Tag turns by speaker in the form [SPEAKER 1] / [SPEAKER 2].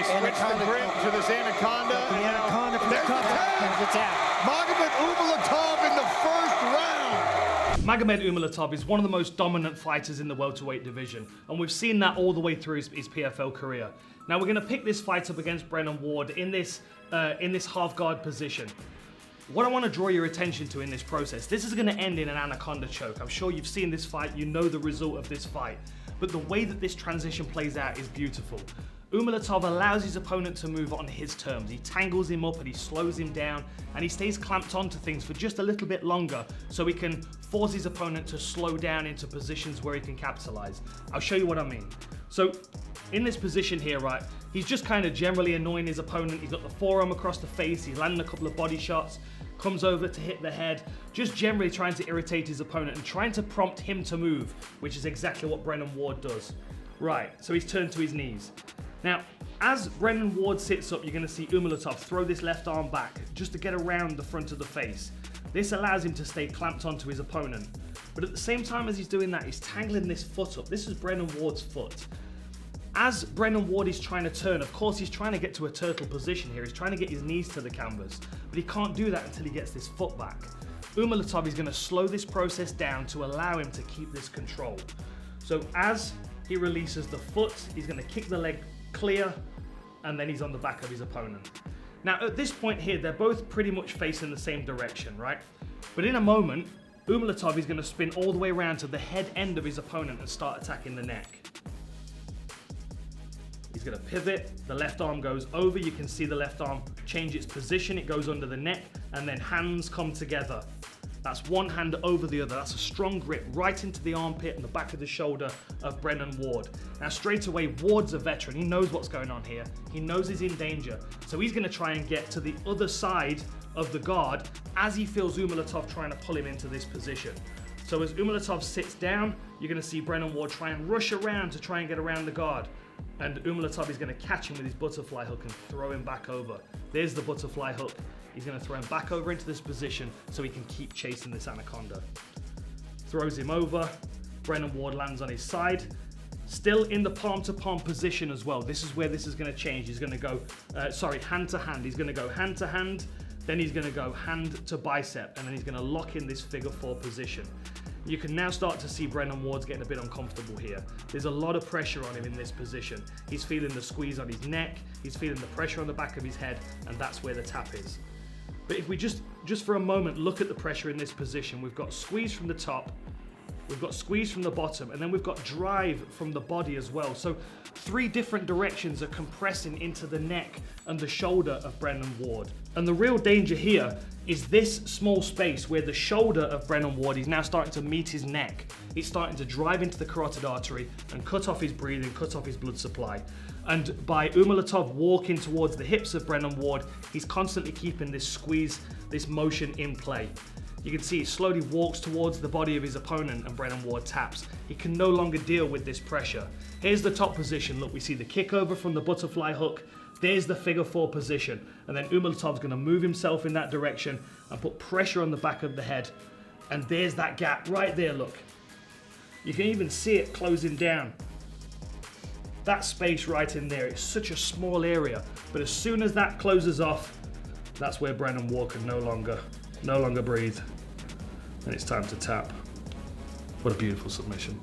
[SPEAKER 1] He switched the grip to this anaconda.
[SPEAKER 2] The anaconda from the top. There's the tap.
[SPEAKER 1] Magomed Umalatov in the first round.
[SPEAKER 3] Magomed Umalatov is one of the most dominant fighters in the welterweight division, and we've seen that all the way through his PFL career. Now we're going to pick this fight up against Brennan Ward in this half guard position. What I want to draw your attention to in this process, this is going to end in an anaconda choke. I'm sure you've seen this fight, you know the result of this fight, but the way that this transition plays out is beautiful. Umalatov allows his opponent to move on his terms. He tangles him up and he slows him down, and he stays clamped onto things for just a little bit longer so he can force his opponent to slow down into positions where he can capitalize. I'll show you what I mean. So in this position here, right, he's just kind of generally annoying his opponent. He's got the forearm across the face, he's landing a couple of body shots, comes over to hit the head, just generally trying to irritate his opponent and trying to prompt him to move, which is exactly what Brennan Ward does. Right, so he's turned to his knees. Now, as Brennan Ward sits up, you're going to see Umalatov throw this left arm back just to get around the front of the face. This allows him to stay clamped onto his opponent. But at the same time as he's doing that, he's tangling this foot up. This is Brennan Ward's foot. As Brennan Ward is trying to turn, of course he's trying to get to a turtle position here. He's trying to get his knees to the canvas, but he can't do that until he gets this foot back. Umalatov is going to slow this process down to allow him to keep this control. So as he releases the foot, he's going to kick the leg clear, and then he's on the back of his opponent. Now at this point here, they're both pretty much facing the same direction, right? But in a moment, Umalatov is going to spin all the way around to the head end of his opponent and start attacking the neck. He's going to pivot, the left arm goes over, you can see the left arm change its position, it goes under the neck, and then hands come together. That's one hand over the other. That's a strong grip right into the armpit and the back of the shoulder of Brennan Ward. Now straight away, Ward's a veteran. He knows what's going on here. He knows he's in danger. So he's going to try and get to the other side of the guard as he feels Umalatov trying to pull him into this position. So as Umalatov sits down, you're going to see Brennan Ward try and rush around to try and get around the guard. And Umalatov is going to catch him with his butterfly hook and throw him back over. There's the butterfly hook. He's going to throw him back over into this position so he can keep chasing this anaconda. Throws him over. Brennan Ward lands on his side. Still in the palm-to-palm position as well. This is where this is going to change. He's going to go, hand-to-hand. He's going to go hand-to-hand. Then he's going to go hand to bicep. And then he's going to lock in this figure four position. You can now start to see Brennan Ward's getting a bit uncomfortable here. There's a lot of pressure on him in this position. He's feeling the squeeze on his neck. He's feeling the pressure on the back of his head. And that's where the tap is. But if we just for a moment look at the pressure in this position, we've got squeeze from the top, we've got squeeze from the bottom, and then we've got drive from the body as well. So three different directions are compressing into the neck and the shoulder of Brennan Ward. And the real danger here is this small space where the shoulder of Brennan Ward is now starting to meet his neck. It's starting to drive into the carotid artery and cut off his breathing, cut off his blood supply. And by Umalatov walking towards the hips of Brennan Ward, he's constantly keeping this squeeze, this motion in play. You can see he slowly walks towards the body of his opponent and Brennan Ward taps. He can no longer deal with this pressure. Here's the top position. Look, we see the kick over from the butterfly hook. There's the figure four position. And then Umalatov's going to move himself in that direction and put pressure on the back of the head. And there's that gap right there, look. You can even see it closing down. That space right in there, it's such a small area. But as soon as that closes off, that's where Brennan Ward can no longer breathe. And it's time to tap. What a beautiful submission.